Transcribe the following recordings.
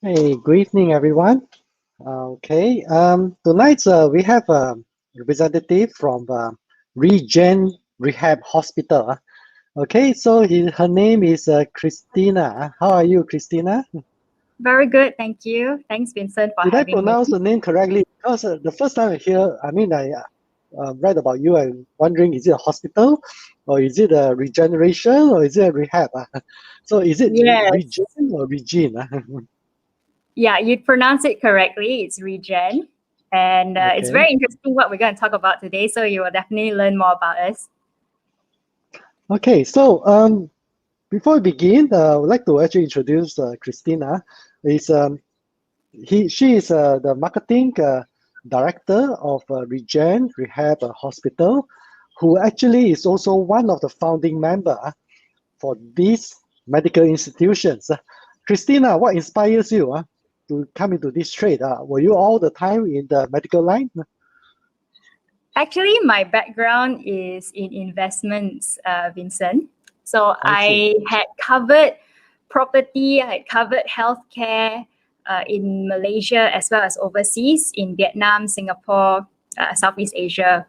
Hey, good evening, everyone. Tonight we have a representative from ReGen Rehab Hospital. Her name is Christina. How are you, Christina? Very good, thank you. Thanks, Vincent, for Did I having me. pronounce the name correctly? Because the first time I read about you, I'm wondering, is it a hospital, or is it a regeneration, or is it a rehab? So is it Yes. ReGen or ReGen? Yeah, you pronounce it correctly. It's ReGen. And it's Okay. very interesting what we're going to talk about today. So you will definitely learn more about us. Okay, before we begin, I would like to actually introduce Christina. Is She is the marketing director of ReGen Rehab Hospital, who actually is also one of the founding member for these medical institutions. Christina, what inspires you to come into this trade? Were you all the time in the medical line? Actually, my background is in investments, Vincent. So I see. I had covered property, I had covered healthcare in Malaysia as well as overseas in Vietnam, Singapore, Southeast Asia.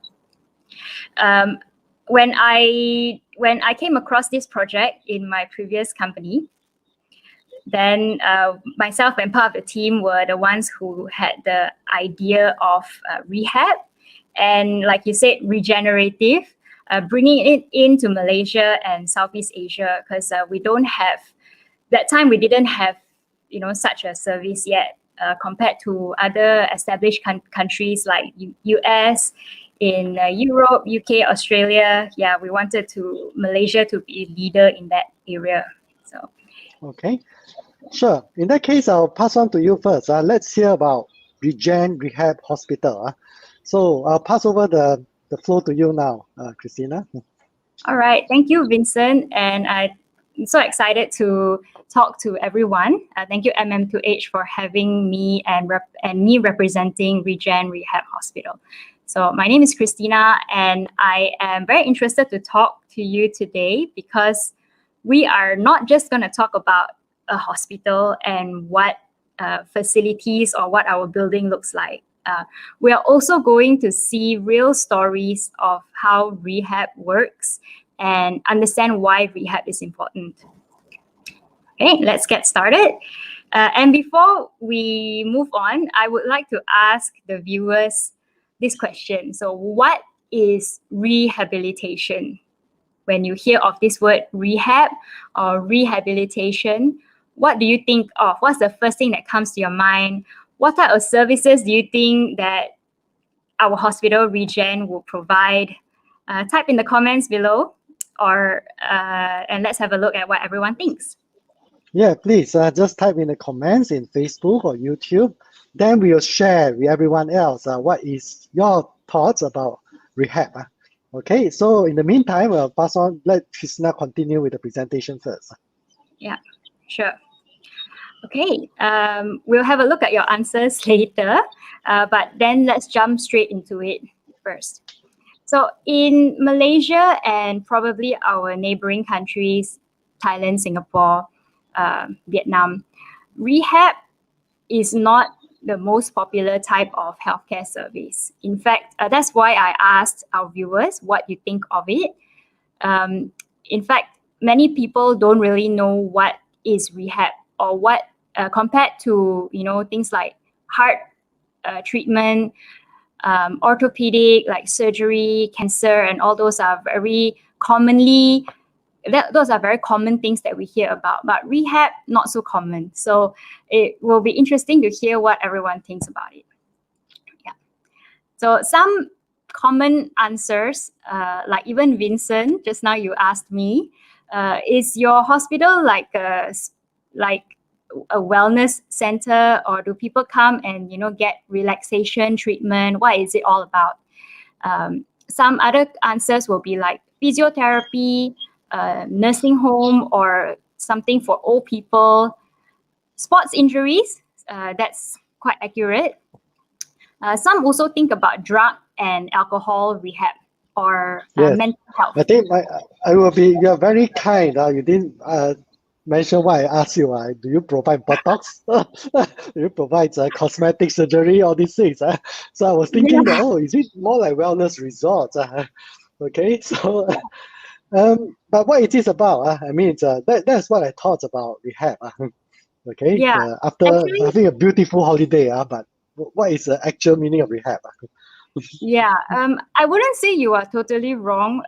Um, when I came across this project in my previous company, then myself and part of the team were the ones who had the idea of rehab and, like you said, regenerative, bringing it into Malaysia and Southeast Asia, because we don't have that time. We didn't have such a service yet compared to other established countries like US, in Europe, UK, Australia. Yeah, we wanted Malaysia to be a leader in that area. So. Okay. Sure. In that case, I'll pass on to you first. Let's hear about ReGen Rehab Hospital. So I'll pass over the floor to you now, Christina. All right. Thank you, Vincent. And I'm so excited to talk to everyone. Thank you, MM2H, for having me and me representing ReGen Rehab Hospital. So my name is Christina, and I am very interested to talk to you today because we are not just going to talk about a hospital and what facilities or what our building looks like. We are also going to see real stories of how rehab works and understand why rehab is important. Okay, let's get started. And before we move on, I would like to ask the viewers this question. So what is rehabilitation? When you hear of this word rehab or rehabilitation, what do you think of? What's the first thing that comes to your mind? What type of services do you think that our hospital ReGen will provide? Type in the comments below, and let's have a look at what everyone thinks. Yeah, please just type in the comments in Facebook or YouTube. Then we'll share with everyone else what is your thoughts about rehab. Okay, so in the meantime, I'll pass on, let Christina continue with the presentation first. Yeah, sure. Okay, we'll have a look at your answers later, but then let's jump straight into it first. So in Malaysia and probably our neighboring countries, Thailand, Singapore, Vietnam, rehab is not the most popular type of healthcare service. In fact, that's why I asked our viewers what you think of it. In fact, many people don't really know what is rehab or what compared to things like heart treatment, orthopedic like surgery, cancer, and all those are very those are very common things that we hear about. But rehab, not so common. So it will be interesting to hear what everyone thinks about it. Yeah. So some common answers, like even Vincent, just now you asked me, is your hospital like a wellness center, or do people come and get relaxation treatment? What is it all about? Some other answers will be like physiotherapy, nursing home, or something for old people. Sports injuries, that's quite accurate. Some also think about drug and alcohol rehab or Yes. mental health. I think I will be. You are very kind. You didn't mention why I asked you, do you provide Botox? Do you provide cosmetic surgery, all these things? So I was thinking that, oh, is it more like wellness resorts? Okay, so but what it is about, I mean, that's what I thought about rehab. Okay, Yeah, after actually, having a beautiful holiday, but what is the actual meaning of rehab? yeah. I wouldn't say you are totally wrong,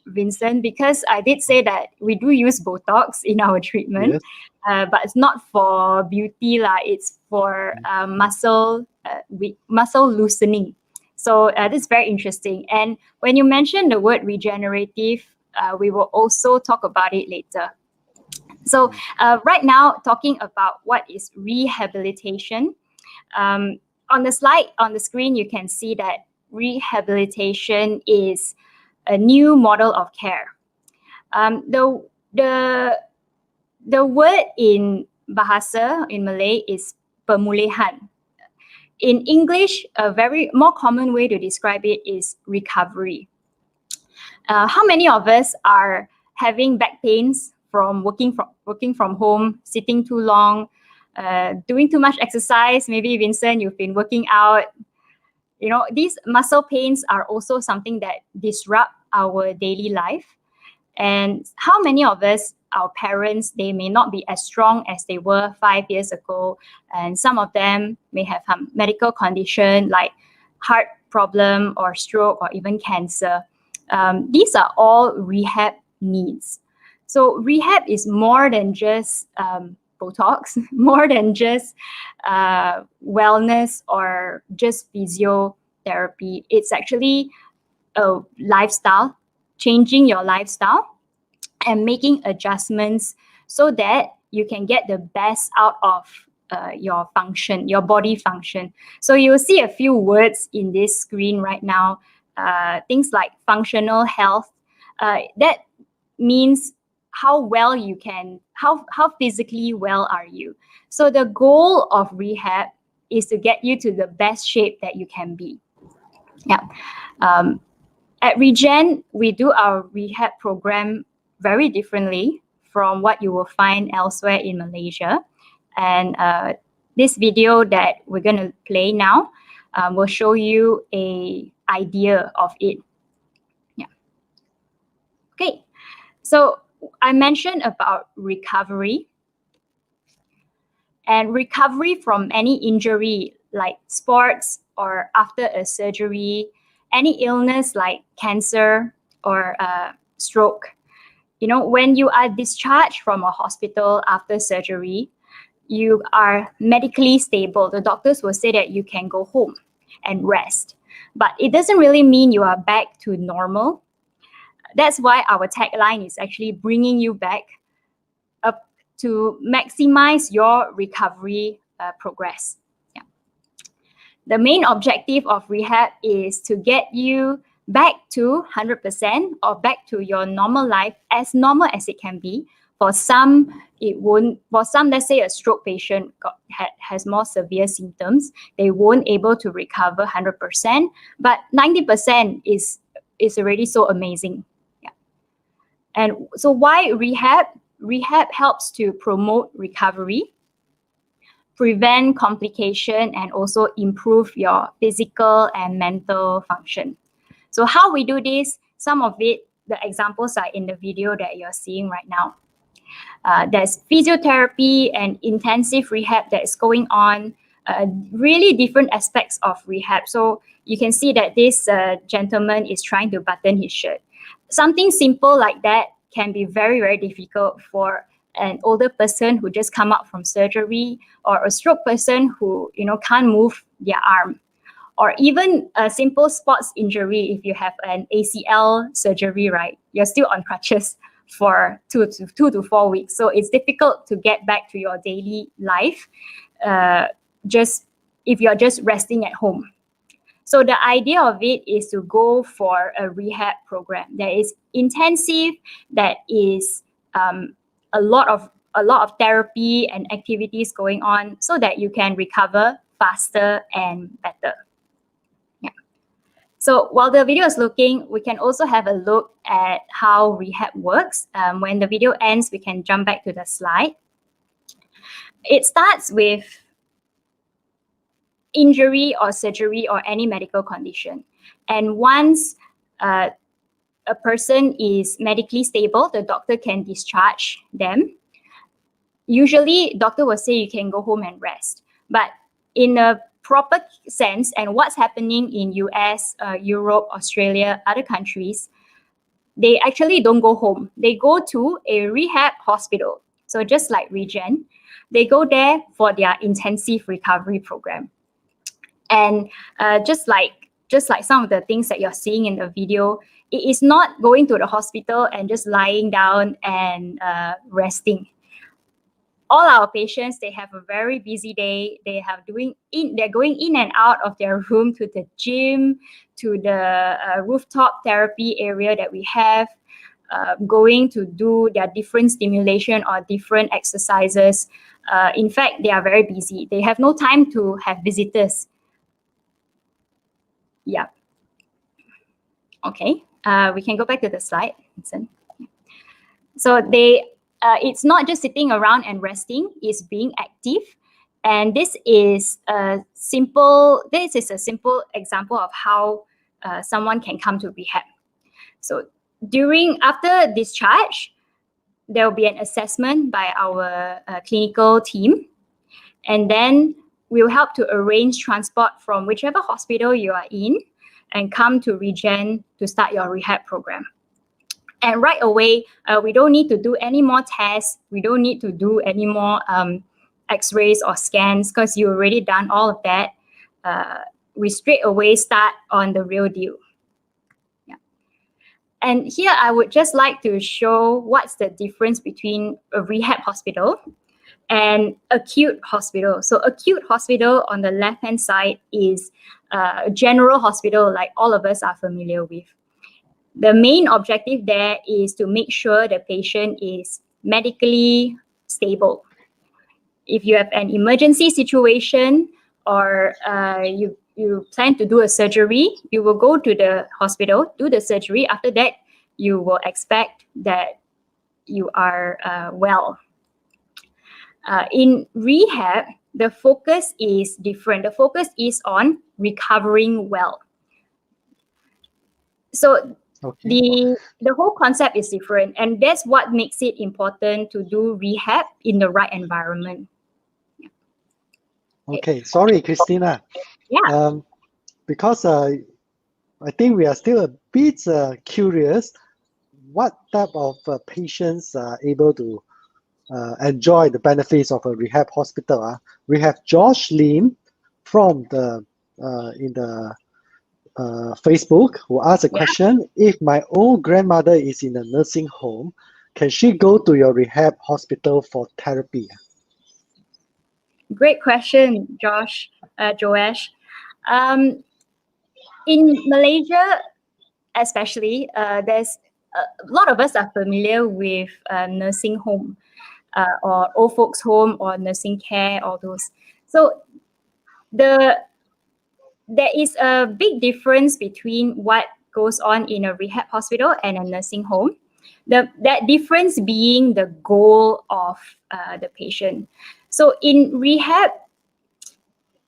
Vincent, because I did say that we do use Botox in our treatment, Yes. but it's not for beauty lah. It's for muscle loosening. So this is very interesting. And when you mentioned the word regenerative, we will also talk about it later. So right now, talking about what is rehabilitation. On the slide on the screen, you can see that rehabilitation is a new model of care. The word in Bahasa, in Malay, is pemulihan. In English, a very more common way to describe it is recovery. How many of us are having back pains from working from home, sitting too long, doing too much exercise? Maybe Vincent, you've been working out. You know, these muscle pains are also something that disrupt our daily life. And how many of us, our parents, they may not be as strong as they were 5 years ago, and some of them may have some medical condition like heart problem or stroke or even cancer. These are all rehab needs. So rehab is more than just Botox, more than just wellness or just physiotherapy. It's actually a lifestyle, changing your lifestyle and making adjustments so that you can get the best out of your function, your body function. So you'll see a few words in this screen right now, things like functional health. That means how well you can, how physically well are you. So the goal of rehab is to get you to the best shape that you can be. Yeah. At ReGen, we do our rehab program very differently from what you will find elsewhere in Malaysia. And this video that we're going to play now will show you an idea of it. Yeah. Okay. So I mentioned about recovery. And recovery from any injury like sports or after a surgery, any illness like cancer or stroke. You know, when you are discharged from a hospital after surgery, you are medically stable. The doctors will say that you can go home and rest. But it doesn't really mean you are back to normal. That's why our tagline is actually bringing you back up to maximize your recovery progress. Yeah. The main objective of rehab is to get you back to 100% or back to your normal life, as normal as it can be. For some, it won't. For some, let's say a stroke patient has more severe symptoms, they won't able to recover 100%, but 90% is already so amazing. Yeah. And so why rehab? Rehab helps to promote recovery, prevent complication, and also improve your physical and mental function. So how we do this, some of it, the examples are in the video that you're seeing right now. There's physiotherapy and intensive rehab that is going on, really different aspects of rehab. So you can see that this gentleman is trying to button his shirt. Something simple like that can be very, very difficult for an older person who just come out from surgery, or a stroke person who can't move their arm, or even a simple sports injury. If you have an ACL surgery, right, you're still on crutches for 2 to 4 weeks. So it's difficult to get back to your daily life just if you're just resting at home. So the idea of it is to go for a rehab program that is intensive, that is a lot of therapy and activities going on, so that you can recover faster and better. Yeah. So while the video is looking, we can also have a look at how rehab works. When the video ends, we can jump back to the slide. It starts with injury or surgery or any medical condition. And once a person is medically stable, the doctor can discharge them. Usually, doctor will say you can go home and rest. But in a proper sense, and what's happening in US, Europe, Australia, other countries, they actually don't go home. They go to a rehab hospital. So just like ReGen, they go there for their intensive recovery program. And just like some of the things that you're seeing in the video, it is not going to the hospital and just lying down and resting. All our patients, they have a very busy day. They're going in and out of their room to the gym, to the rooftop therapy area that we have, going to do their different stimulation or different exercises. In fact, they are very busy. They have no time to have visitors. Yeah. Okay. We can go back to the slide, Vincent. So it's not just sitting around and resting, it's being active. And this is a simple example of how someone can come to rehab. So after discharge, there will be an assessment by our clinical team. And then we'll help to arrange transport from whichever hospital you are in and come to ReGen to start your rehab program. And right away, we don't need to do any more tests. We don't need to do any more x-rays or scans because you already done all of that. We straight away start on the real deal. Yeah. And here I would just like to show what's the difference between a rehab hospital and acute hospital. So acute hospital on the left-hand side is a general hospital like all of us are familiar with. The main objective there is to make sure the patient is medically stable. If you have an emergency situation or you plan to do a surgery, you will go to the hospital, do the surgery. After that, you will expect that you are well. In rehab, the focus is different. The focus is on recovering well. So okay. The whole concept is different, and that's what makes it important to do rehab in the right environment. Okay, sorry, Christina. Yeah. Because I think we are still a bit curious, what type of patients are able to enjoy the benefits of a rehab hospital? We have Josh Lim from the in the Facebook who asked a question: if my old grandmother is in a nursing home, can she go to your rehab hospital for therapy? Great question, Josh. In Malaysia, especially, there's a lot of us are familiar with nursing home or old folks home or nursing care, all those. So there is a big difference between what goes on in a rehab hospital and a nursing home. That difference being the goal of the patient. So in rehab,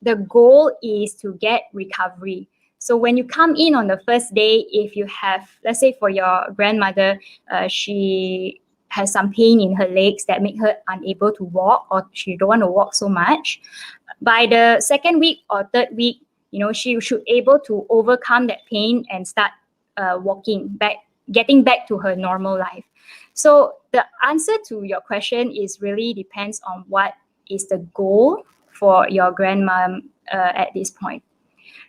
the goal is to get recovery. So when you come in on the first day, if you have, let's say for your grandmother, she has some pain in her legs that make her unable to walk, or she don't want to walk so much. By the second week or third week, she should able to overcome that pain and start walking back, getting back to her normal life. So the answer to your question is really depends on what is the goal for your grandma at this point.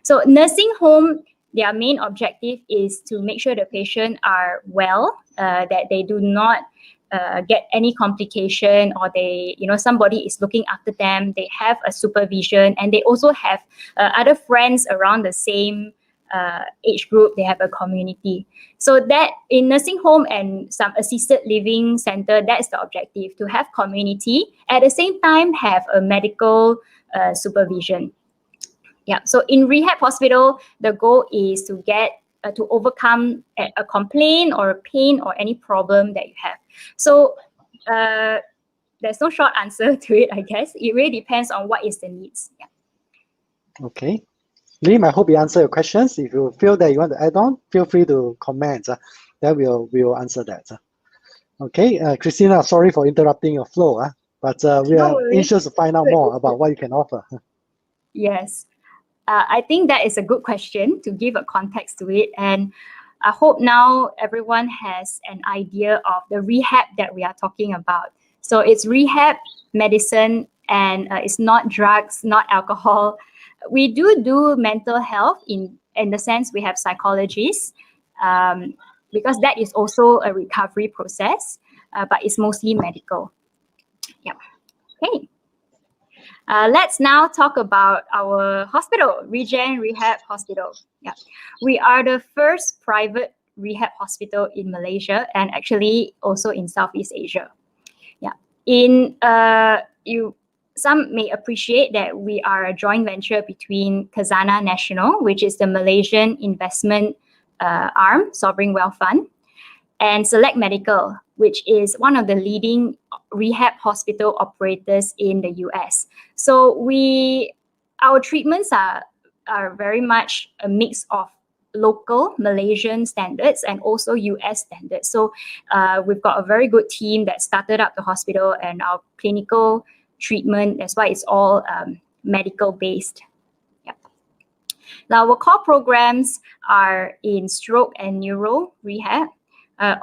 So nursing home, their main objective is to make sure the patient are well, that they do not get any complication, or somebody is looking after them. They have a supervision, and they also have other friends around the same age group. They have a community. So that in nursing home and some assisted living center, that's the objective, to have community, at the same time have a medical supervision. Yeah. So in rehab hospital, the goal is to get to overcome a complaint or a pain or any problem that you have. So there's no short answer to it, I guess. It really depends on what is the needs. Yeah. Okay. Lim, I hope you answer your questions. If you feel that you want to add on, feel free to comment. Then we'll answer that. Okay, Christina, sorry for interrupting your flow, but we No are worries. anxious to find out more about what you can offer. Yes. I think that is a good question to give a context to it. And I hope now everyone has an idea of the rehab that we are talking about. So it's rehab, medicine, and it's not drugs, not alcohol. We do mental health in the sense we have psychologists, because that is also a recovery process, but it's mostly medical. Yeah. Okay. Let's now talk about our hospital, ReGen Rehab Hospital. Yeah, we are the first private rehab hospital in Malaysia and actually also in Southeast Asia. Yeah, some may appreciate that we are a joint venture between Khazanah Nasional, which is the Malaysian investment arm, sovereign wealth fund, and Select Medical, which is one of the leading rehab hospital operators in the US. So our treatments are very much a mix of local Malaysian standards and also US standards. So we've got a very good team that started up the hospital, and our clinical treatment, that's why it's all medical based. Yep. Now our core programs are in stroke and neuro rehab,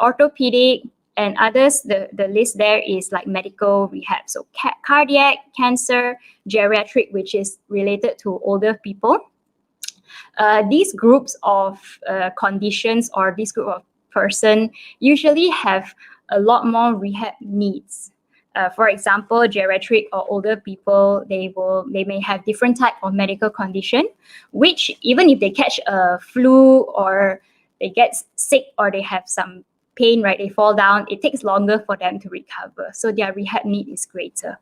orthopedic, and others. The list there is like medical rehab. So cardiac, cancer, geriatric, which is related to older people. These groups of conditions or this group of person usually have a lot more rehab needs. For example, geriatric or older people, they may have different type of medical condition, which even if they catch a flu or they get sick or they have some pain, right, they fall down, it takes longer for them to recover. So their rehab need is greater.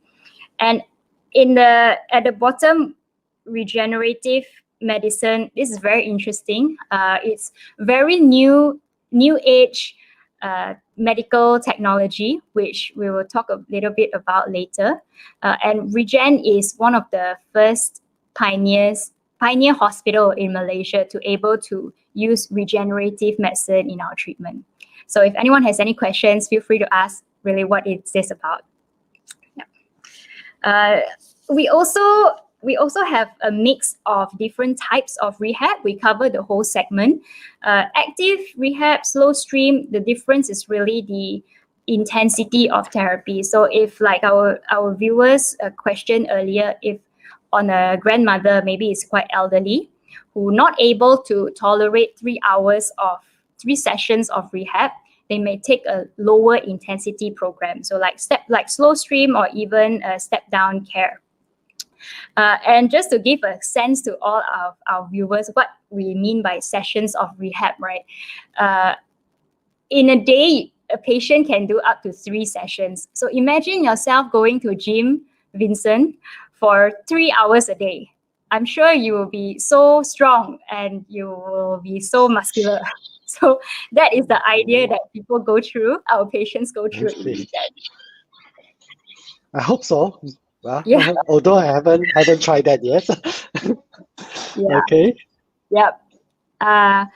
And at the bottom, regenerative medicine, this is very interesting. It's very new age medical technology, which we will talk a little bit about later. And ReGen is one of the first pioneer hospital in Malaysia to able to use regenerative medicine in our treatment. So if anyone has any questions, feel free to ask really what it is about. Yeah. We also have a mix of different types of rehab. We cover the whole segment. Active rehab, slow stream, the difference is really the intensity of therapy. So if like our viewers questioned earlier, if on a grandmother, maybe it's quite elderly, who not able to tolerate 3 sessions of rehab, they may take a lower intensity program. So like slow stream or even step down care. And just to give a sense to all of our viewers, what we mean by sessions of rehab, right? In a day, a patient can do up to 3 sessions. So imagine yourself going to gym, Vincent, for 3 hours a day. I'm sure you will be so strong and you will be so muscular. So that is the idea that people go through, our patients go through in ReGen. I hope so. Well, yeah. Although I haven't tried that yet. Yeah. Okay. Yep. And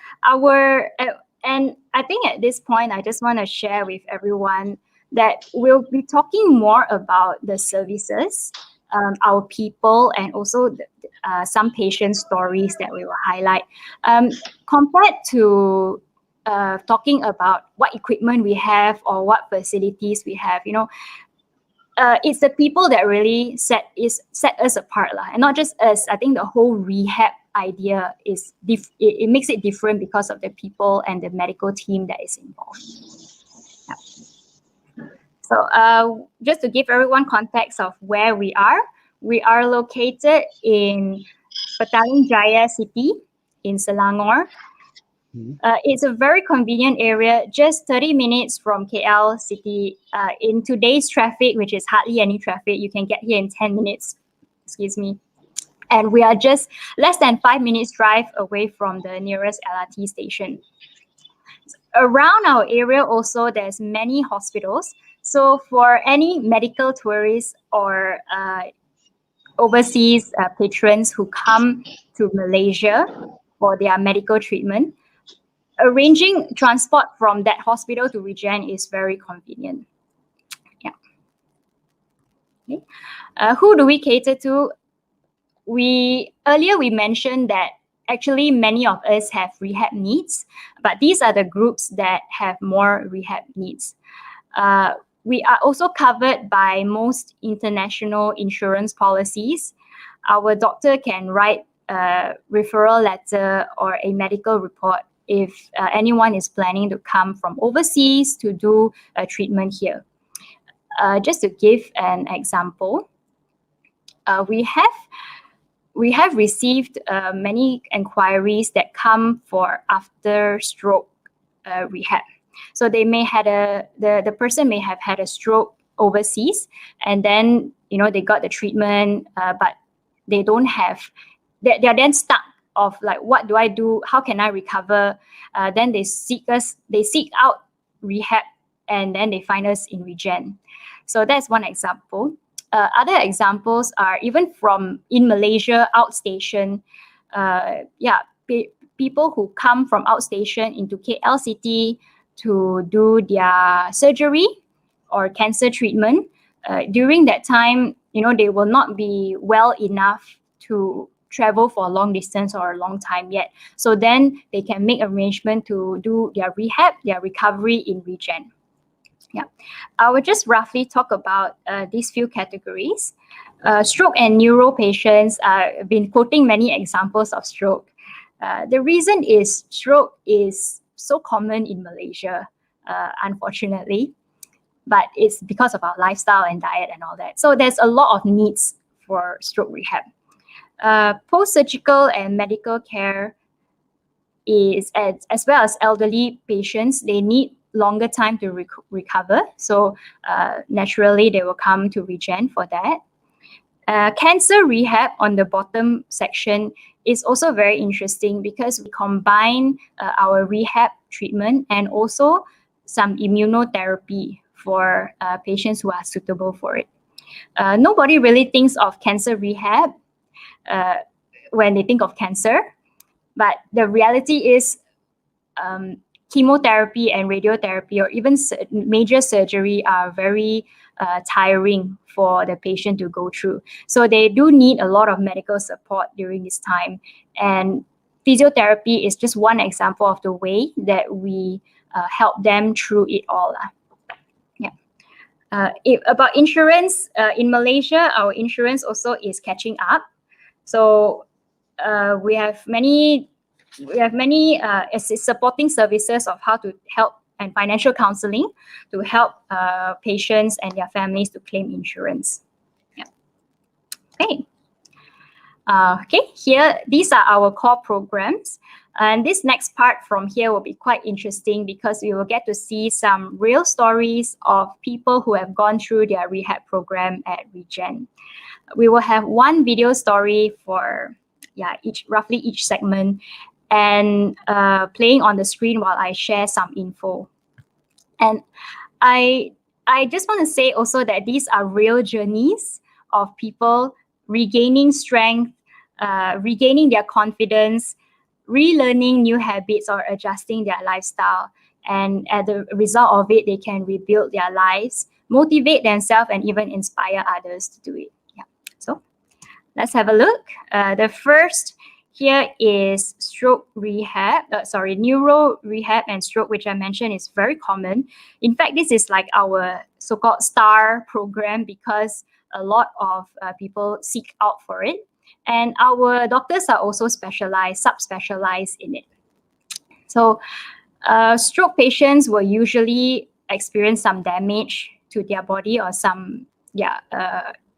I think at this point, I just want to share with everyone that we'll be talking more about the services, our people, and also some patient stories that we will highlight. Compared to talking about what equipment we have or what facilities we have, it's the people that really set us apart, and not just us. I think the whole rehab idea is it makes it different because of the people and the medical team that is involved. Yeah. So just to give everyone context of where we are located in Petaling Jaya City in Selangor. It's a very convenient area, just 30 minutes from KL City. In today's traffic, which is hardly any traffic, you can get here in 10 minutes. Excuse me. And we are just less than 5 minutes drive away from the nearest LRT station. Around our area also, there's many hospitals. So for any medical tourists or overseas patrons who come to Malaysia for their medical treatment, arranging transport from that hospital to ReGen is very convenient. Yeah. Okay. Who do we cater to? Earlier we mentioned that actually many of us have rehab needs, but these are the groups that have more rehab needs. We are also covered by most international insurance policies. Our doctor can write a referral letter or a medical report if anyone is planning to come from overseas to do a treatment here. Just to give an example, we have received many inquiries that come for after stroke rehab. So they may had the person may have had a stroke overseas, and then they got the treatment, but they don't have. They're then stuck of like, what do I do? How can I recover? Then they seek out rehab, and then they find us in ReGen. So that's one example. Other examples are even from in Malaysia, outstation. People who come from outstation into KL City to do their surgery or cancer treatment. During that time, they will not be well enough to travel for a long distance or a long time yet. So then they can make arrangement to do their rehab, their recovery in ReGen. Yeah, I will just roughly talk about these few categories. Stroke and neuro patients, I've been quoting many examples of stroke. The reason is stroke is so common in Malaysia, unfortunately, but it's because of our lifestyle and diet and all that. So there's a lot of needs for stroke rehab. Post-surgical and medical care is, as well as elderly patients, they need longer time to recover. So naturally, they will come to ReGen for that. Cancer rehab on the bottom section is also very interesting because we combine our rehab treatment and also some immunotherapy for patients who are suitable for it. Nobody really thinks of cancer rehab when they think of cancer, but the reality is chemotherapy and radiotherapy or even major surgery are very tiring for the patient to go through. So they do need a lot of medical support during this time. And physiotherapy is just one example of the way that we help them through it all. About insurance, in Malaysia, our insurance also is catching up. So we have many supporting services of how to help and financial counseling to help patients and their families to claim insurance. Yeah. Okay. Here, these are our core programs. And this next part from here will be quite interesting because we will get to see some real stories of people who have gone through their rehab program at ReGen. We will have one video story for roughly each segment, and playing on the screen while I share some info. And I just want to say also that these are real journeys of people regaining strength, regaining their confidence, relearning new habits or adjusting their lifestyle. And as a result of it, they can rebuild their lives, motivate themselves, and even inspire others to do it. Yeah. So let's have a look. The first here is neuro rehab and stroke, which I mentioned is very common. In fact, this is like our so-called star program because a lot of people seek out for it. And our doctors are also subspecialized in it. So stroke patients will usually experience some damage to their body or some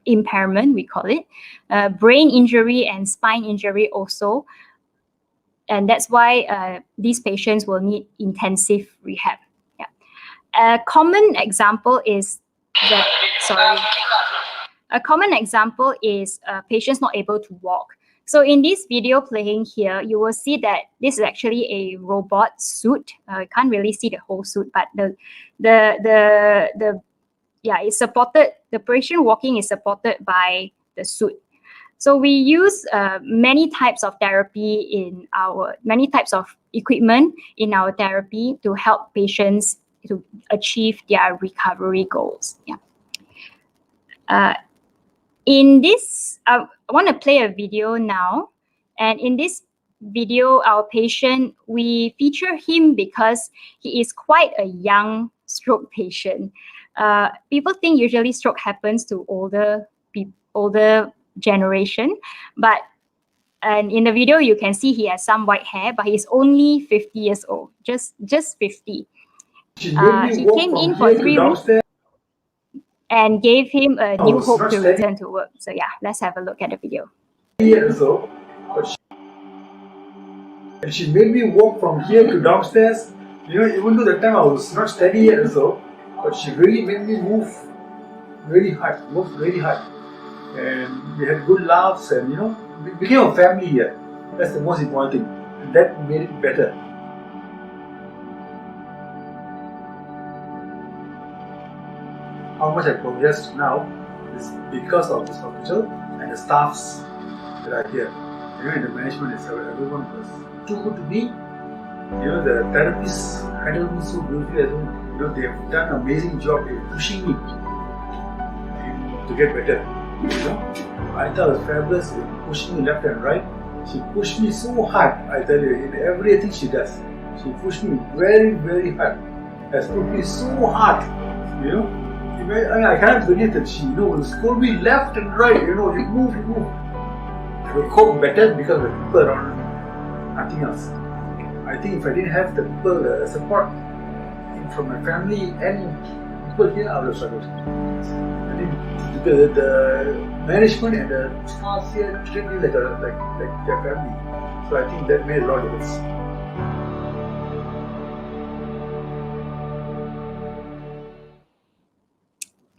impairment, we call it. Brain injury and spine injury also. And that's why these patients will need intensive rehab. Yeah. A common example is patients not able to walk. So in this video playing here, you will see that this is actually a robot suit. You can't really see the whole suit, but it's supported. The patient walking is supported by the suit. So we use many types of many types of equipment in our therapy to help patients to achieve their recovery goals. In this, I want to play a video now. And in this video, our patient, we feature him because he is quite a young stroke patient. People think usually stroke happens to older generation, and in the video you can see he has some white hair, but he's only 50 years old, just 50. He came in for 3 weeks and gave him a new hope to return to work. So yeah, let's have a look at the video. Years old, and she made me walk from here to downstairs. Even though that time I was not steady yet, but she really made me move very hard, and we had good laughs, and we became a family here. That's the most important thing, and that made it better. How much I progressed now is because of this hospital and the staffs that are here. And the management is everyone was too good to me. The therapists handled me so beautifully. They have done an amazing job in pushing me to get better. I thought it was fabulous in pushing me left and right. She pushed me so hard, I tell you, in everything she does. She pushed me very, very hard. Has put me so hard, I can't believe that she, will scold me left and right, you move. I will cope better because of the people around me, nothing else. I think if I didn't have the people support from my family and people here, I would have struggled. I think the management and the staff here treat me like their family. So I think that made a lot of difference.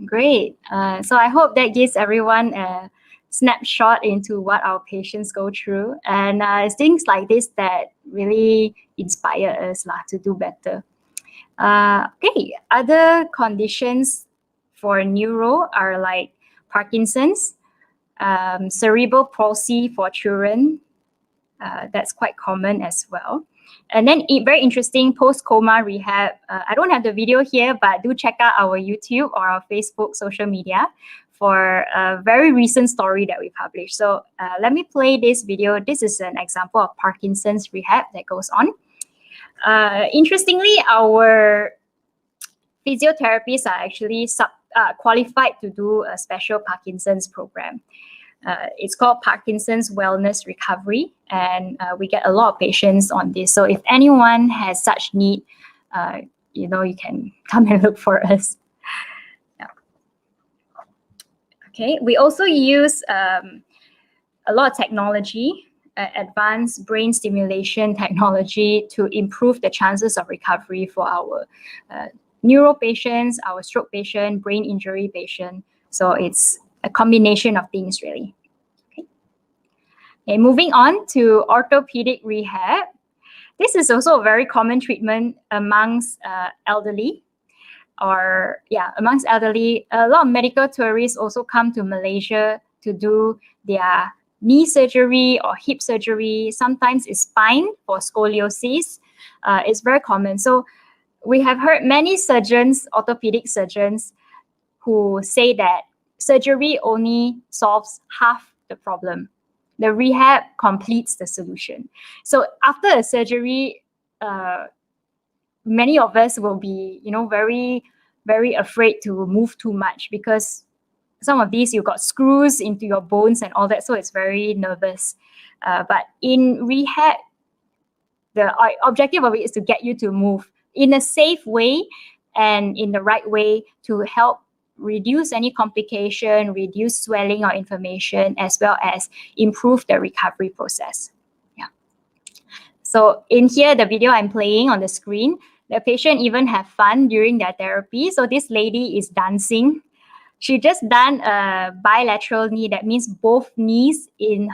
Great. So I hope that gives everyone a snapshot into what our patients go through. And it's things like this that really inspire us to do better. Okay, other conditions for neuro are like Parkinson's, cerebral palsy for children. That's quite common as well. And then very interesting, post-coma rehab. I don't have the video here, but do check out our YouTube or our Facebook social media for a very recent story that we published. So let me play this video. This is an example of Parkinson's rehab that goes on. Interestingly, our physiotherapists are actually qualified to do a special Parkinson's program. It's called Parkinson's Wellness Recovery, and we get a lot of patients on this. So if anyone has such need, you can come and look for us. Yeah. Okay, we also use a lot of technology, advanced brain stimulation technology to improve the chances of recovery for our neuro patients, our stroke patient, brain injury patient. So it's a combination of things, really. Okay, moving on to orthopedic rehab. This is also a very common treatment amongst elderly. Amongst elderly. A lot of medical tourists also come to Malaysia to do their knee surgery or hip surgery. Sometimes it's spine for scoliosis. It's very common. So we have heard many surgeons, orthopedic surgeons, who say that surgery only solves half the problem. The rehab completes the solution. So after a surgery, many of us will be, very, very afraid to move too much because some of these, you got screws into your bones and all that, so it's very nervous. But in rehab, the objective of it is to get you to move in a safe way and in the right way to help reduce any complication, reduce swelling or inflammation, as well as improve the recovery process. Yeah. So in here, the video I'm playing on the screen, the patient even have fun during their therapy. So this lady is dancing. She just done a bilateral knee. That means both knees in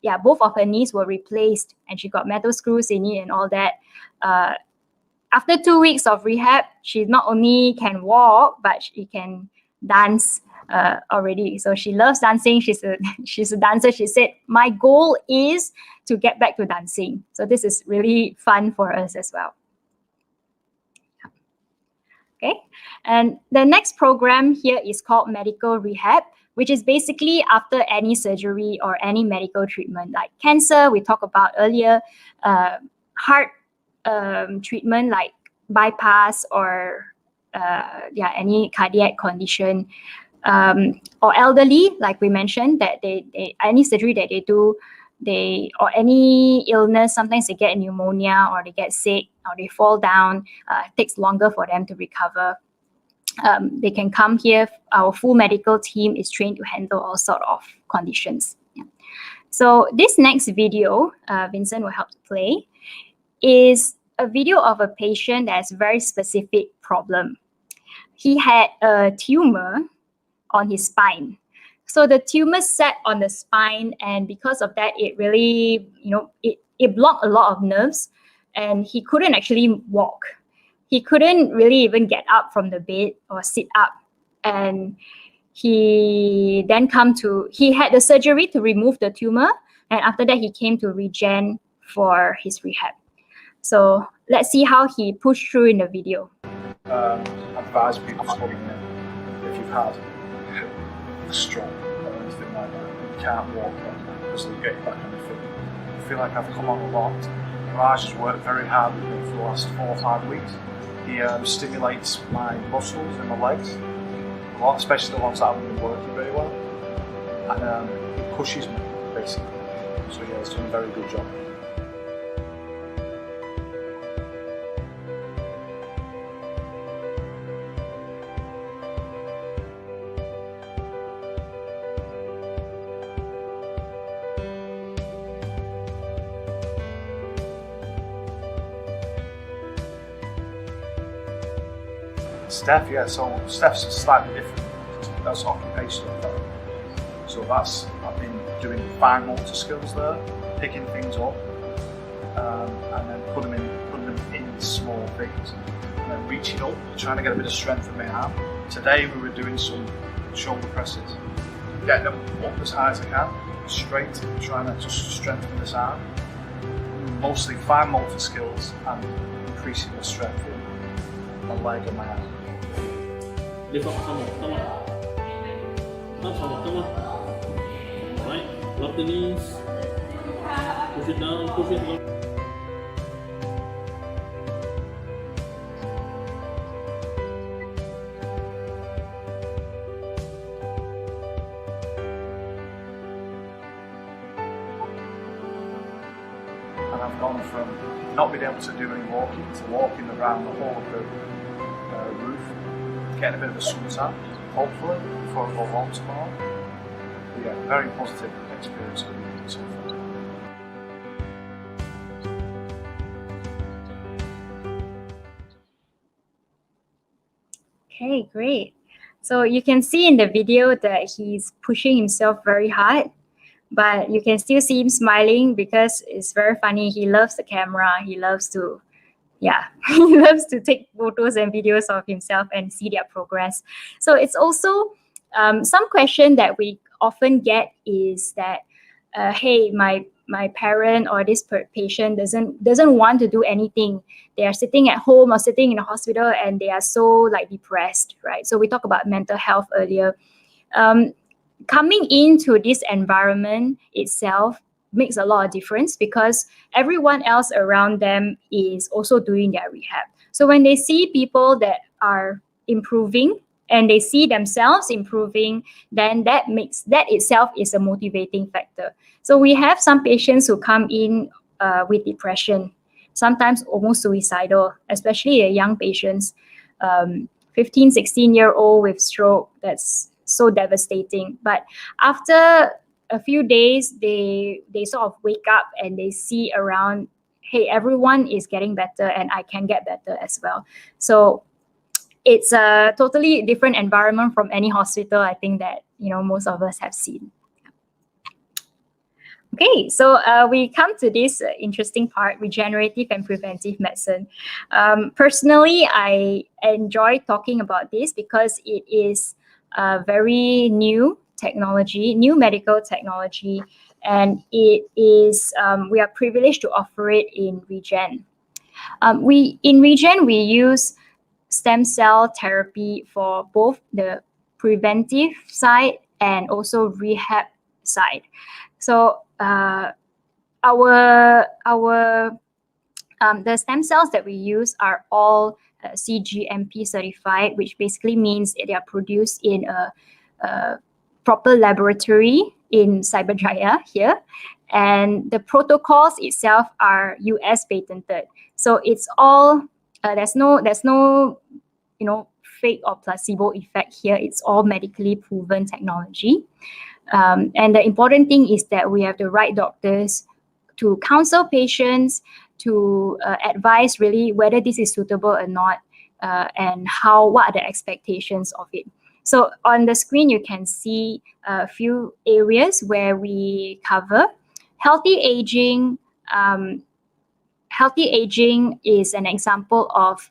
yeah, both of her knees were replaced, and she got metal screws in it and all that. After 2 weeks of rehab, she not only can walk, but she can dance already. So she loves dancing. She's a dancer. She said, my goal is to get back to dancing. So this is really fun for us as well. Okay, and the next program here is called medical rehab, which is basically after any surgery or any medical treatment, like cancer we talked about earlier, heart treatment like bypass or any cardiac condition, or elderly, like we mentioned, that they any surgery that they do, or any illness, sometimes they get pneumonia or they get sick or they fall down, it takes longer for them to recover. They can come here. Our full medical team is trained to handle all sort of conditions. Yeah. So this next video, Vincent will help to play, is a video of a patient that has a very specific problem. He had a tumor on his spine. So the tumor sat on the spine, and because of that, it really, it blocked a lot of nerves, and he couldn't actually walk. He couldn't really even get up from the bed or sit up. And he then he had the surgery to remove the tumor, and after that, he came to ReGen for his rehab. So let's see how he pushed through in the video. Advise people to come in if you've had a stroke or anything like that. You can't walk right now because they'll get you back on your feet. I feel like I've come on a lot. Raj has worked very hard with me for the last 4 or 5 weeks. He stimulates my muscles in my legs a lot, especially the ones that haven't been working very well. And he pushes me, basically. So yeah, he's doing a very good job. Steph, yeah, so Steph's slightly different. That's occupational therapy. So I've been doing fine motor skills there, picking things up, and then putting them in small things, and then reaching up, trying to get a bit of strength in my arm. Today we were doing some shoulder presses, getting them up as high as I can, straight, trying to just strengthen this arm. Mostly fine motor skills and increasing the strength in my leg and my arm. Lift up, come up. Right, rub the knees. Push it down, push it up. And I've gone from not being able to do any walking to walking around the whole of the roof, getting a bit of a suntan, hopefully, before I go home tomorrow. But yeah, very positive experience for me so far. Okay, great. So you can see in the video that he's pushing himself very hard, but you can still see him smiling because it's very funny. He loves the camera. He loves to, he loves to take photos and videos of himself and see their progress. So it's also some question that we often get is that, hey, my parent or this patient doesn't want to do anything. They are sitting at home or sitting in a hospital and they are so depressed, right? So we talked about mental health earlier. Coming into this environment itself makes a lot of difference because everyone else around them is also doing their rehab. So when they see people that are improving and they see themselves improving, then that itself is a motivating factor. So we have some patients who come in with depression, sometimes almost suicidal, especially the young patients, 15, 16-year-old with stroke. That's so devastating. But after a few days, they sort of wake up and they see around, hey, everyone is getting better and I can get better as well. So it's a totally different environment from any hospital, I think, that most of us have seen. Okay, so we come to this interesting part, regenerative and preventive medicine. Personally, I enjoy talking about this because it is a very new technology, new medical technology, and it is we are privileged to offer it in ReGen. In ReGen, we use stem cell therapy for both the preventive side and also rehab side. So the stem cells that we use are all CGMP certified, which basically means they are produced in a proper laboratory in Cyberjaya here, and the protocols itself are US patented. So it's all there's no fake or placebo effect here. It's all medically proven technology. And the important thing is that we have the right doctors to counsel patients, to advise really whether this is suitable or not, and what are the expectations of it. So on the screen, you can see a few areas where we cover. Healthy aging. Healthy aging is an example of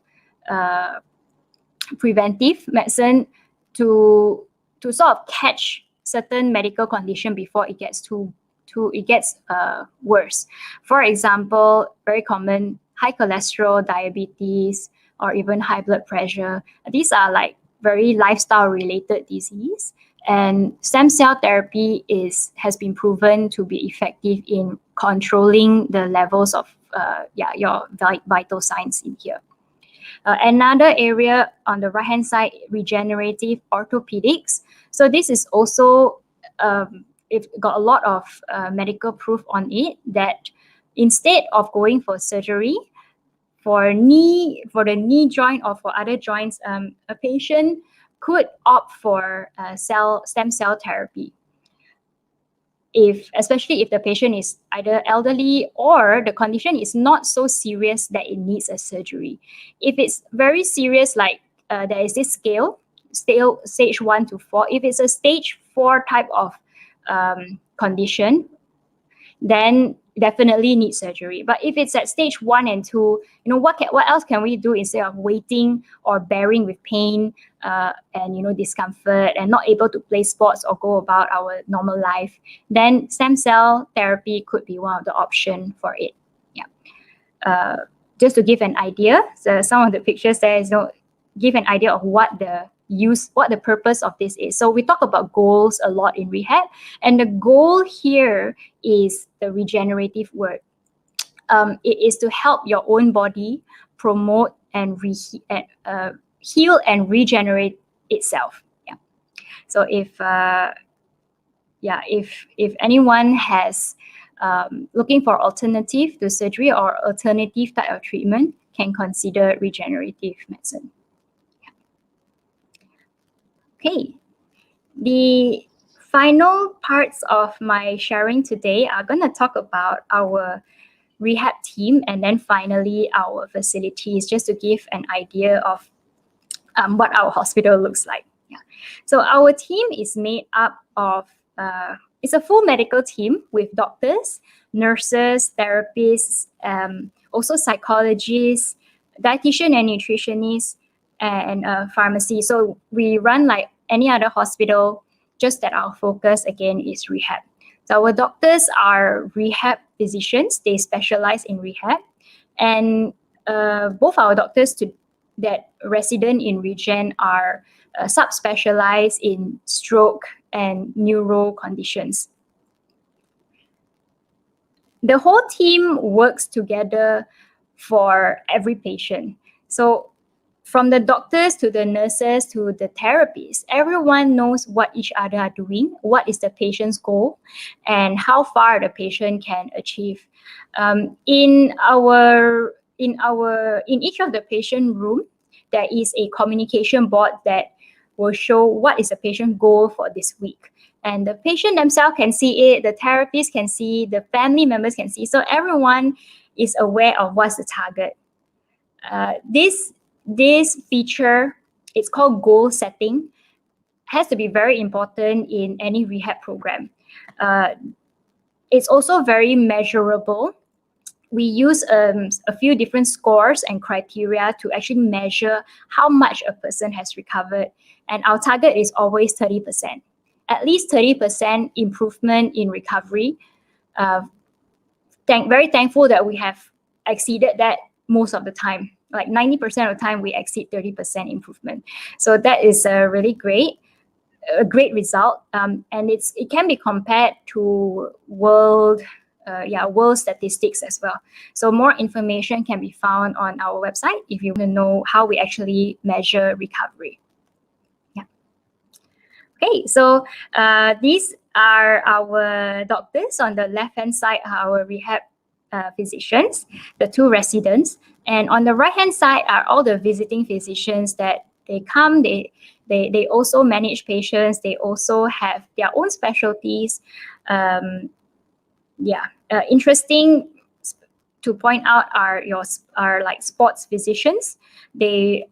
preventive medicine to sort of catch certain medical condition before it gets worse. For example, very common high cholesterol, diabetes, or even high blood pressure. These are like very lifestyle related disease, and stem cell therapy has been proven to be effective in controlling the levels of your vital signs in here. Another area on the right-hand side, regenerative orthopedics. So this is also, it got a lot of medical proof on it that instead of going for surgery for the knee joint or for other joints, a patient could opt for stem cell therapy. Especially if the patient is either elderly or the condition is not so serious that it needs a surgery. If it's very serious, like there is this scale stage 1 to 4. If it's a stage 4 type of condition, then definitely need surgery. But if it's at stage 1 and 2, what else can we do instead of waiting or bearing with pain and discomfort and not able to play sports or go about our normal life? Then stem cell therapy could be one of the options for it. Yeah. Just to give an idea, so some of the pictures there give an idea of what the purpose of this is. So we talk about goals a lot in rehab, and the goal here is the regenerative word. It is to help your own body promote and heal and regenerate itself. Yeah. So if anyone has looking for alternative to surgery or alternative type of treatment, can consider regenerative medicine. Okay, the final parts of my sharing today are going to talk about our rehab team and then finally our facilities, just to give an idea of what our hospital looks like. Yeah. So our team is made up of, it's a full medical team with doctors, nurses, therapists, also psychologists, dietitian and nutritionists, and pharmacy. So we run like any other hospital, just that our focus again is rehab. So our doctors are rehab physicians. They specialize in rehab, and both our doctors that resident in ReGen are subspecialized in stroke and neuro conditions. The whole team works together for every patient. So from the doctors to the nurses to the therapists, everyone knows what each other are doing, what is the patient's goal, and how far the patient can achieve. In each of the patient room, there is a communication board that will show what is the patient goal for this week. And the patient themselves can see it, the therapist can see, the family members can see. So everyone is aware of what's the target. This feature, it's called goal setting, has to be very important in any rehab program. it's also very measurable. We use a few different scores and criteria to actually measure how much a person has recovered. And our target is always 30%. At least 30% improvement in recovery. Very thankful that we have exceeded that most of the time. Like 90% of the time, we exceed 30% improvement. So that is a great result. And it can be compared to world statistics as well. So more information can be found on our website if you want to know how we actually measure recovery. Yeah. Okay, so these are our doctors. On the left-hand side are our rehab physicians, the 2 residents. And on the right-hand side are all the visiting physicians that they come, they also manage patients, they also have their own specialties. Interesting to point out are like sports physicians. They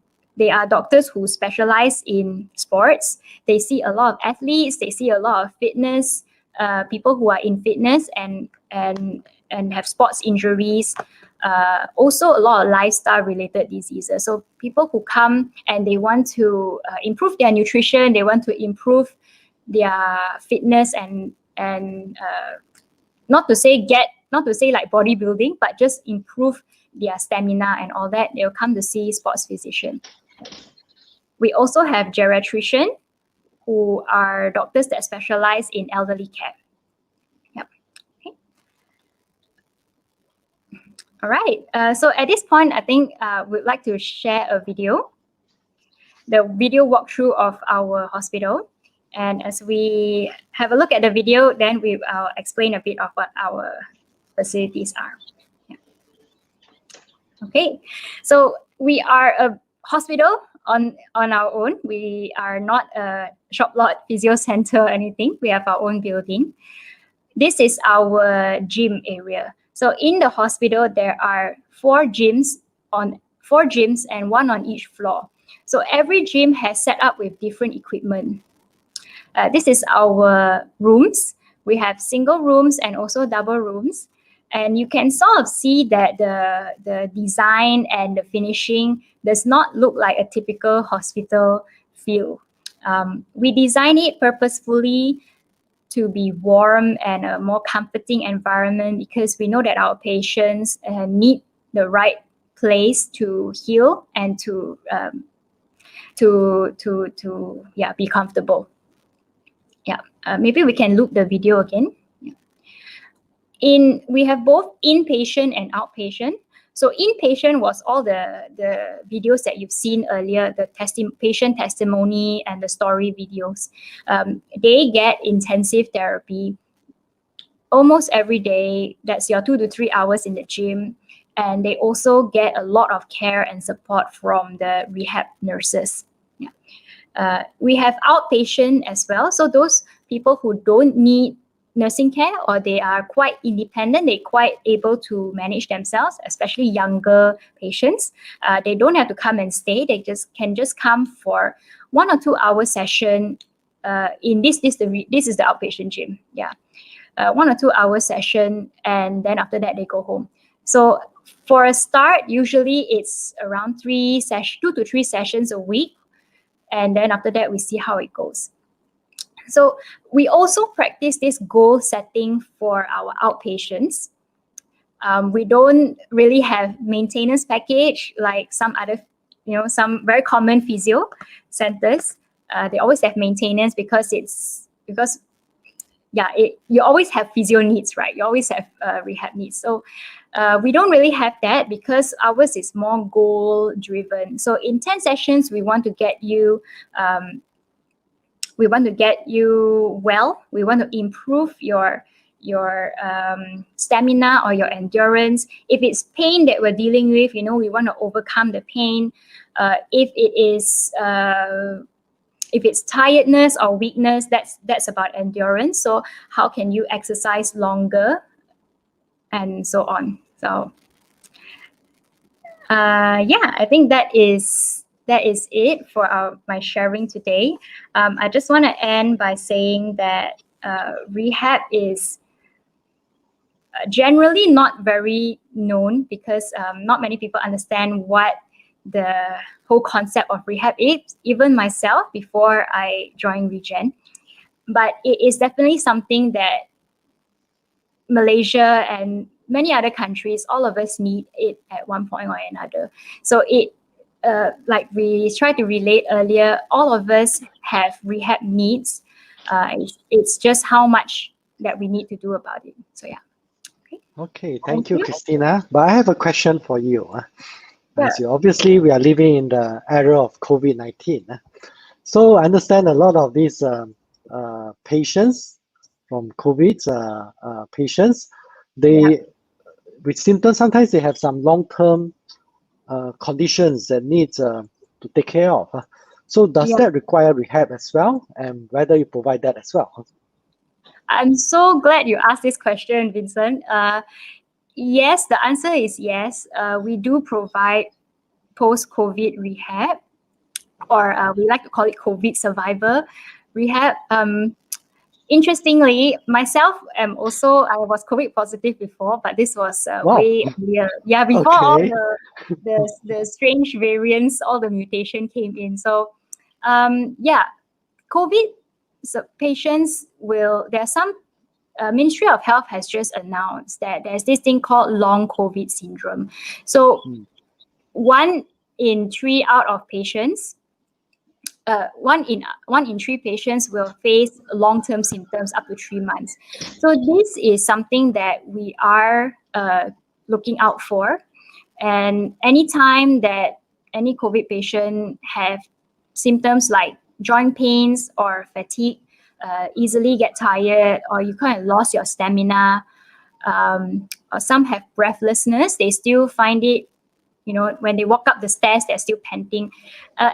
are doctors who specialize in sports. They see a lot of athletes. They see a lot of fitness people who are in fitness and have sports injuries. Also a lot of lifestyle related diseases. So people who come and they want to improve their nutrition, they want to improve their fitness and not to say like bodybuilding, but just improve their stamina and all that, they'll come to see sports physician. We also have geriatrician, who are doctors that specialize in elderly care. Yep. Okay. All right. So at this point, I think we'd like to share a video, the video walkthrough of our hospital. And as we have a look at the video, then we will explain a bit of what our facilities are. Yeah. Okay, so we are a hospital on our own. We are not a shop lot physio center or anything. We have our own building. This is our gym area. So in the hospital, there are 4 gyms and 1 on each floor. So every gym has set up with different equipment. This is our rooms. We have single rooms and also double rooms. And you can sort of see that the design and the finishing does not look like a typical hospital feel. We design it purposefully to be warm and a more comforting environment, because we know that our patients need the right place to heal and to be comfortable. Yeah, maybe we can loop the video again. Yeah. We have both inpatient and outpatient. So inpatient was all the videos that you've seen earlier, the patient testimony and the story videos. They get intensive therapy almost every day. That's your 2 to 3 hours in the gym. And they also get a lot of care and support from the rehab nurses. We have outpatient as well. So those people who don't need nursing care, or they are quite independent, they're quite able to manage themselves, especially younger patients. They don't have to come and stay. They can just come for 1 or 2 hour session. This is the outpatient gym. Yeah, 1 or 2 hour session, and then after that they go home. So for a start, usually it's around 2 to 3 sessions a week. And then after that, we see how it goes. So we also practice this goal setting for our outpatients. We don't really have maintenance package like some other, some very common physio centers. They always have maintenance because you always have physio needs, right? You always have rehab needs. So we don't really have that, because ours is more goal driven. So in 10 sessions, we want to get you well. We want to improve your stamina or your endurance. If it's pain that we're dealing with, we want to overcome the pain. If it's tiredness or weakness, that's about endurance. So how can you exercise longer, and so on. So I think that is it for my sharing today. I just want to end by saying that rehab is generally not very known because not many people understand what the whole concept of rehab is, even myself before I joined ReGen. But it is definitely something that Malaysia and many other countries, all of us need it at one point or another. So it, like we tried to relate earlier, all of us have rehab needs. It's just how much that we need to do about it. So yeah. Okay, thank you, Christina. But I have a question for you. Sure. As you, obviously, we are living in the era of COVID-19. So I understand a lot of these patients from COVID patients, they with symptoms, sometimes they have some long-term conditions that need to take care of. So does that require rehab as well? And whether you provide that as well? I'm so glad you asked this question, Vincent. Yes, the answer is yes. We do provide post-COVID rehab, or we like to call it COVID survivor rehab. Interestingly, myself I was COVID positive before, but this was way earlier. Yeah, before all the strange variants, all the mutation came in. So COVID patients there are some Ministry of Health has just announced that there's this thing called long COVID syndrome. So 1 in 3 out of patients, 1 in 3 patients will face long-term symptoms up to 3 months. So this is something that we are looking out for. And anytime that any COVID patient have symptoms like joint pains or fatigue, easily get tired, or you kind of lost your stamina, or some have breathlessness, they still find it, when they walk up the stairs, they're still panting,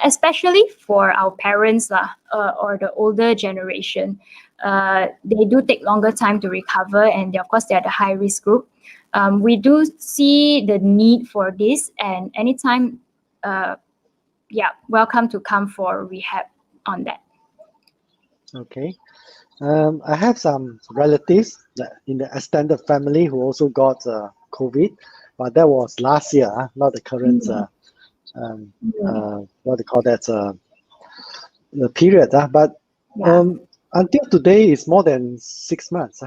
especially for our parents or the older generation. They do take longer time to recover, and of course, they're the high-risk group. We do see the need for this, and anytime, welcome to come for rehab on that. Okay. I have some relatives in the extended family who also got COVID, but that was last year, not the current, what they call that, the period. But until today, it's more than 6 months.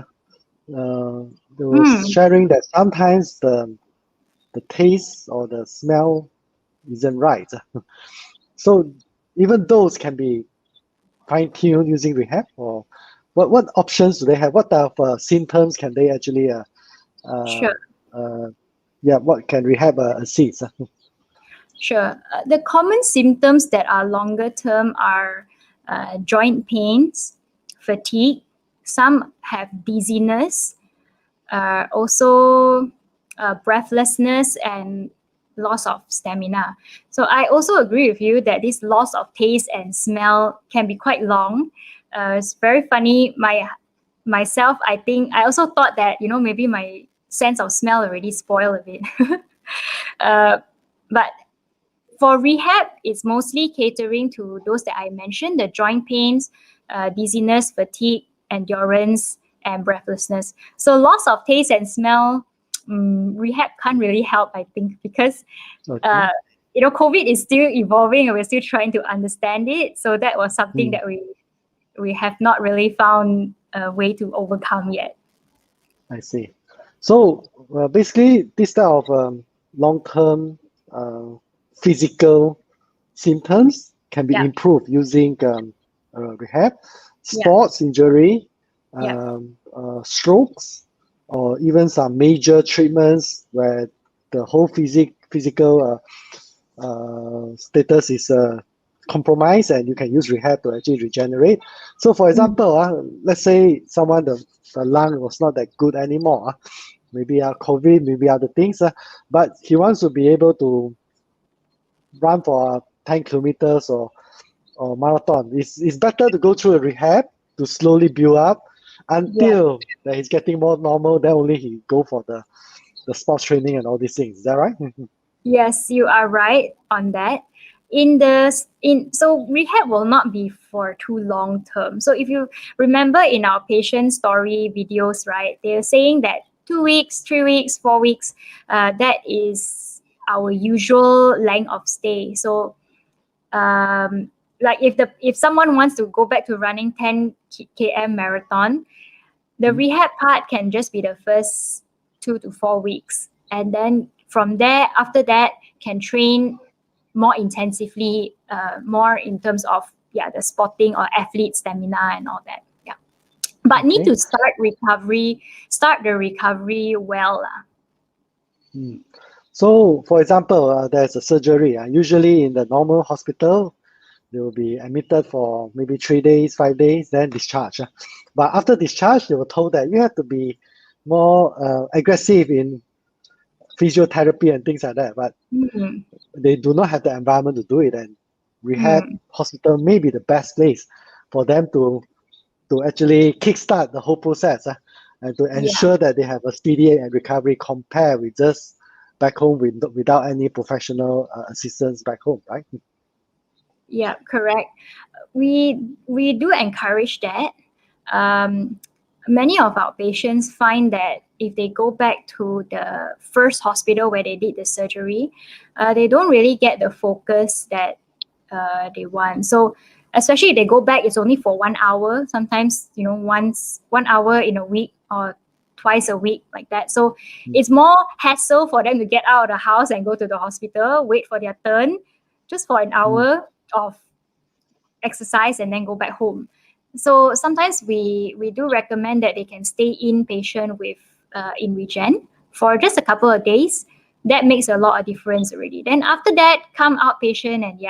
They were sharing that sometimes the taste or the smell isn't right. So even those can be fine-tuned using rehab, or what options do they have? What type of symptoms can they actually what can rehab assist? Sure. The common symptoms that are longer term are joint pains, fatigue. Some have dizziness, also breathlessness and loss of stamina. So I also agree with you that this loss of taste and smell can be quite long. It's very funny. Myself, I think I also thought that maybe my sense of smell already spoiled a bit. But for rehab, it's mostly catering to those that I mentioned: the joint pains, dizziness, fatigue, endurance, and breathlessness. So loss of taste and smell, rehab can't really help, I think, because COVID is still evolving and we're still trying to understand it. So that was something that we have not really found a way to overcome yet. I see. So basically, this type of long-term physical symptoms can be improved using rehab. Sports injury, strokes, or even some major treatments where the whole physical status is compromised, and you can use rehab to actually regenerate. So for example, let's say someone, the lung was not that good anymore, maybe COVID, maybe other things, but he wants to be able to run for 10 kilometers or marathon. It's better to go through a rehab to slowly build up until that he's getting more normal, then only he go for the sports training and all these things. Is that right? Yes, you are right on that. So rehab will not be for too long term. So if you remember in our patient story videos, right, they're saying that 2 weeks, 3 weeks, 4 weeks. That is our usual length of stay. So like if someone wants to go back to running 10 km marathon, the rehab part can just be the first 2 to 4 weeks, and then from there, after that, can train more intensively, more in terms of the sporting or athlete stamina and all that. Yeah, but need to start the recovery well. So, for example, there's a surgery. Usually in the normal hospital, they will be admitted for maybe 3 days, 5 days, then discharge. But after discharge, they were told that you have to be more aggressive in physiotherapy and things like that. But they do not have the environment to do it. And rehab hospital may be the best place for them to actually kickstart the whole process and to ensure that they have a speedy recovery compared with just back home without any professional assistance back home, right? Yeah, correct. We do encourage that. Many of our patients find that if they go back to the first hospital where they did the surgery, they don't really get the focus that they want. So especially if they go back, it's only for 1 hour. Sometimes, once 1 hour in a week or twice a week, like that. So it's more hassle for them to get out of the house and go to the hospital, wait for their turn, just for an hour of exercise and then go back home. So sometimes we do recommend that they can stay inpatient with in ReGen for just a couple of days. That makes a lot of difference already. Then after that, come outpatient, and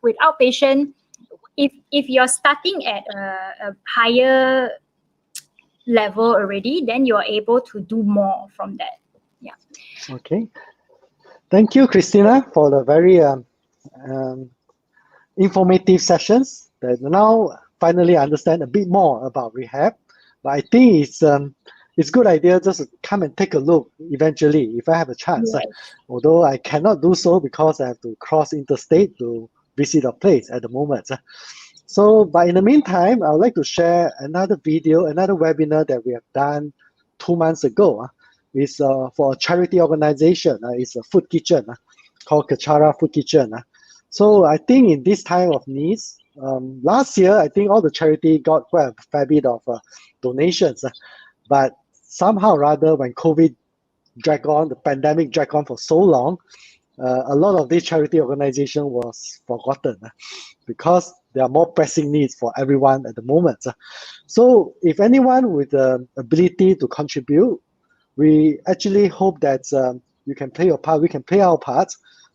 with outpatient, if you're starting at a higher level already, then you're able to do more from that. Yeah. Okay. Thank you, Christina, for the very informative sessions. That now finally understand a bit more about rehab. But I think it's a good idea just to come and take a look eventually if I have a chance. Yes. Although I cannot do so because I have to cross interstate to visit a place at the moment. So, but in the meantime, I would like to share another webinar that we have done 2 months ago. It's for a charity organization. It's a food kitchen called Kachara Food Kitchen. So I think in this time of needs, last year, I think all the charity got quite a fair bit of donations. But somehow rather, when COVID dragged on, the pandemic dragged on for so long, a lot of this charity organization was forgotten because there are more pressing needs for everyone at the moment. So if anyone with the ability to contribute, we actually hope that you can play your part, we can play our part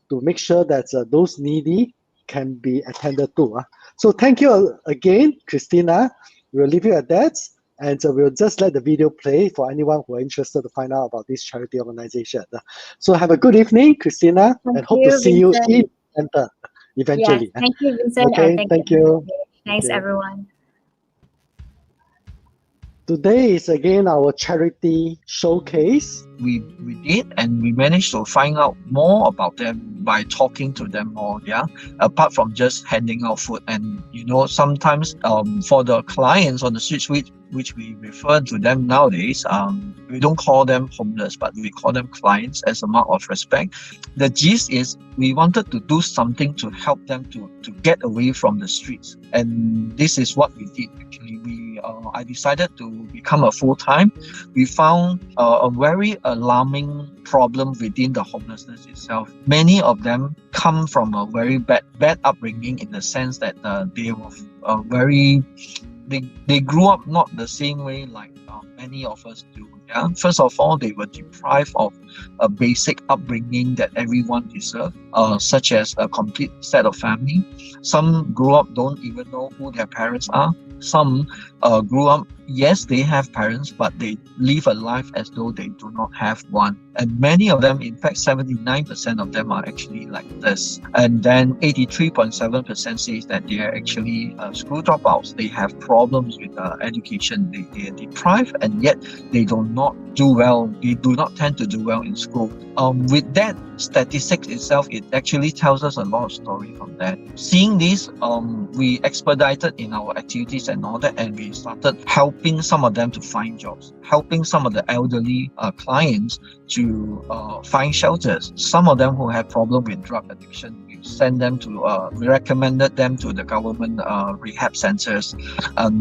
to make sure that those needy can be attended to. So thank you again, Christina. We'll leave you at that. And we'll just let the video play for anyone who are interested to find out about this charity organization. So have a good evening, Christina, and hope to see you in the center eventually. Yes, thank you, Vincent. Okay, and thank you. Thanks, Okay. everyone. Today is again our charity showcase. We did, and we managed to find out more about them by talking to them more, apart from just handing out food. And sometimes for the clients on the streets, which we refer to them nowadays, we don't call them homeless, but we call them clients as a mark of respect. The gist is we wanted to do something to help them to get away from the streets, and this is what we did. Actually, I decided to become a full-time. We found a very alarming problem within the homelessness itself. Many of them come from a very bad upbringing, in the sense that they were they grew up not the same way like many of us do. First of all, they were deprived of a basic upbringing that everyone deserves, such as a complete set of family. Some grew up don't even know who their parents are. Some grew up, yes, they have parents, but they live a life as though they do not have one. And many of them, in fact, 79% of them are actually like this. And then 83.7% says that they are actually school dropouts. They have problems with education. They are deprived, and yet they do not do well. They do not tend to do well in school. With that statistics itself, it actually tells us a lot of story from that. Seeing this, we expedited in our activities jobs and all that, and we started helping some of them to find jobs, helping some of the elderly clients to find shelters. Some of them who had problem with drug addiction, we sent them to, we recommended them to the government rehab centers.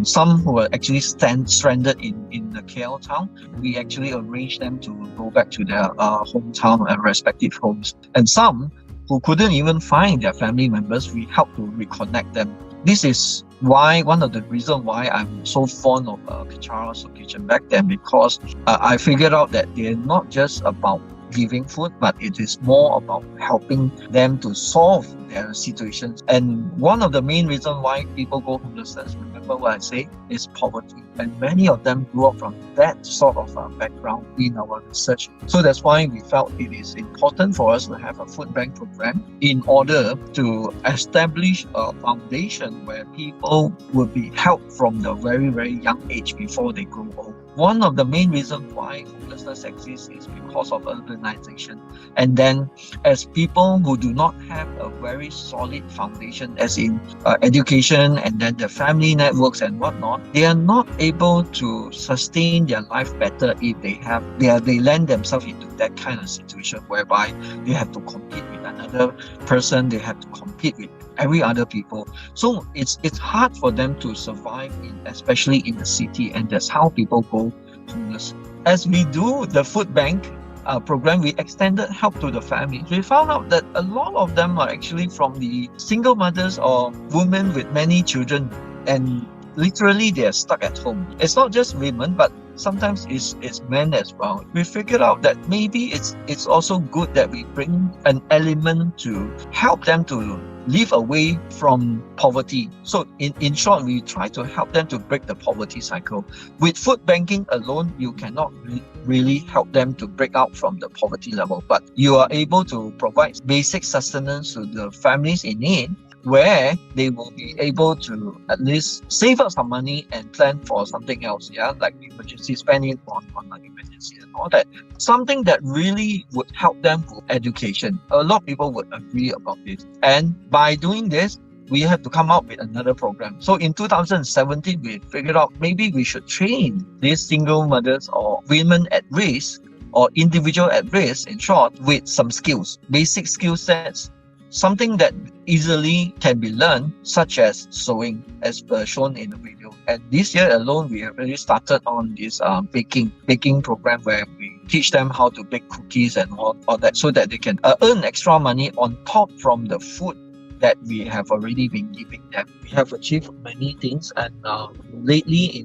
Some who were actually stranded in the KL town, we actually arranged them to go back to their hometown and respective homes. And some who couldn't even find their family members, we helped to reconnect them. This is why one of the reasons why I'm so fond of Pichara Soup Kitchen back then, because I figured out that they're not just about giving food, but it is more about helping them to solve their situations. And one of the main reasons why people go homeless, remember what I say, is poverty. And many of them grew up from that sort of background in our research. So that's why we felt it is important for us to have a food bank program in order to establish a foundation where people will be helped from the very, very young age before they grow old. One of the main reasons why homelessness exists is because of urbanization. And then as people who do not have a very solid foundation, as in education and then the family networks and whatnot, they are not able to sustain their life better if they land themselves into that kind of situation whereby they have to compete with another person, they have to compete with every other people. So it's hard for them to survive, especially in the city, and that's how people go homeless. As we do the food bank program, we extended help to the families. We found out that a lot of them are actually from the single mothers or women with many children, and literally they are stuck at home. It's not just women, but sometimes it's men as well. We figured out that maybe it's also good that we bring an element to help them to live away from poverty. So in short, we try to help them to break the poverty cycle. With food banking alone, you cannot really help them to break out from the poverty level, but you are able to provide basic sustenance to the families in need, where they will be able to at least save up some money and plan for something else, like emergency spending on like emergency and all that. Something that really would help them with education. A lot of people would agree about this. And by doing this, we have to come up with another program. So in 2017, we figured out maybe we should train these single mothers or women at risk or individual at risk, in short, with some skills, basic skill sets, something that easily can be learned, such as sewing, as shown in the video. And this year alone, we have already started on this baking program where we teach them how to bake cookies and all that, so that they can earn extra money on top from the food that we have already been giving them. We have achieved many things, and lately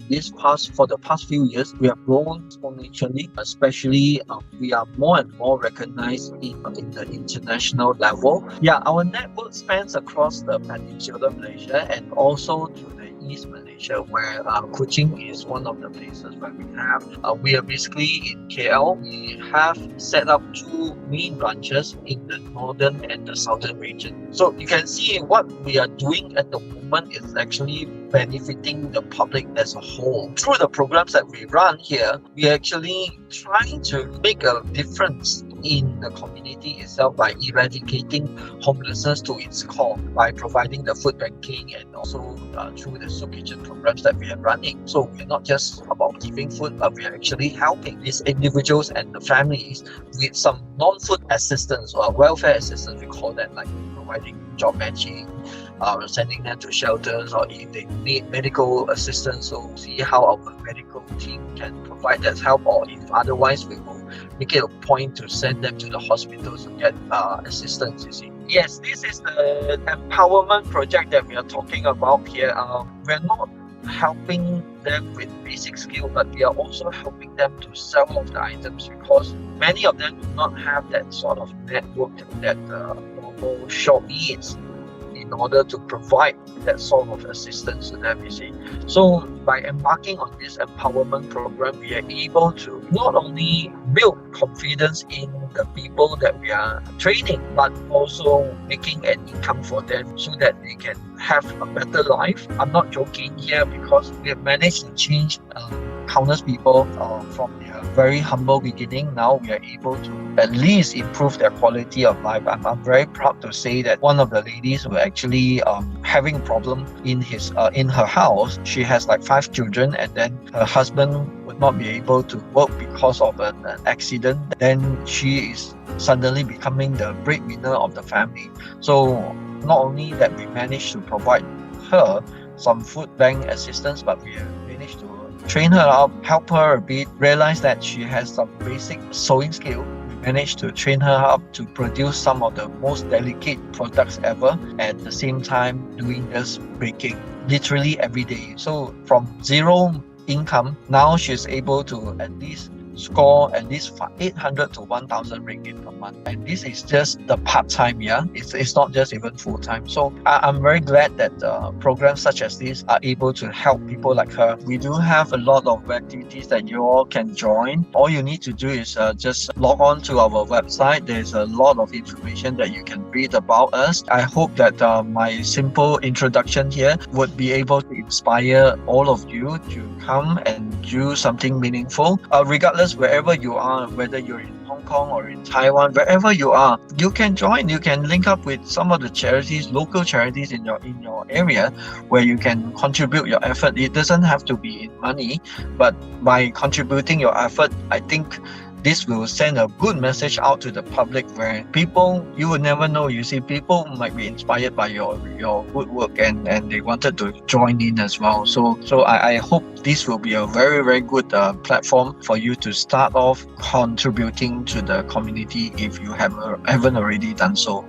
for the past few years, we have grown exponentially. Especially, we are more and more recognized in the international level. Our network spans across the Peninsular Malaysia and also to the East Malaysia, where Kuching is one of the places where we have. We are basically in KL. We have set up 2 main branches in the northern and the southern region. So you can see what we are doing at the moment is actually benefiting the public as a whole. Through the programs that we run here, we are actually trying to make a difference in the community itself by eradicating homelessness to its core, by providing the food banking and also through the soup kitchen programs that we are running. So we're not just about giving food, but we are actually helping these individuals and the families with some non-food assistance or welfare assistance, we call that, like providing job matching, sending them to shelters, or if they need medical assistance, so see how our medical team can provide that help, or if otherwise we will make it a point to send them to the hospitals to get assistance, you see. Yes, this is the empowerment project that we are talking about here. We're not helping them with basic skill, but we are also helping them to sell off the items, because many of them do not have that sort of network that normal shop needs in order to provide that sort of assistance to them, you see. So by embarking on this empowerment program, we are able to not only build confidence in the people that we are training, but also making an income for them so that they can have a better life. I'm not joking here, because we have managed to change countless people from their very humble beginning. Now we are able to at least improve their quality of life. I'm very proud to say that one of the ladies were actually having a problem in her house. She has like 5 children, and then her husband would not be able to work because of an accident. Then she is suddenly becoming the breadwinner of the family. So not only that we managed to provide her some food bank assistance, but we managed to train her up, help her a bit, realize that she has some basic sewing skill. We managed to train her up to produce some of the most delicate products ever, at the same time doing this baking literally every day. So from zero income, now she's able to at least score at least 800 to 1,000 ringgit per month, and this is just the part-time. It's not just even full-time. So I'm very glad that programs such as this are able to help people like her. We do have a lot of activities that you all can join. All you need to do is just log on to our website. There's a lot of information that you can read about us. I hope that my simple introduction here would be able to inspire all of you to come and do something meaningful, regardless wherever you are, whether you're in Hong Kong or in Taiwan, wherever you are, you can join. You can link up with some of the charities, local charities in your area, where you can contribute your effort. It doesn't have to be in money, but by contributing your effort, I think this will send a good message out to the public, where people, you will never know, you see, people might be inspired by your good work, and they wanted to join in as well. So I hope this will be a very, very good platform for you to start off contributing to the community if you haven't already done so.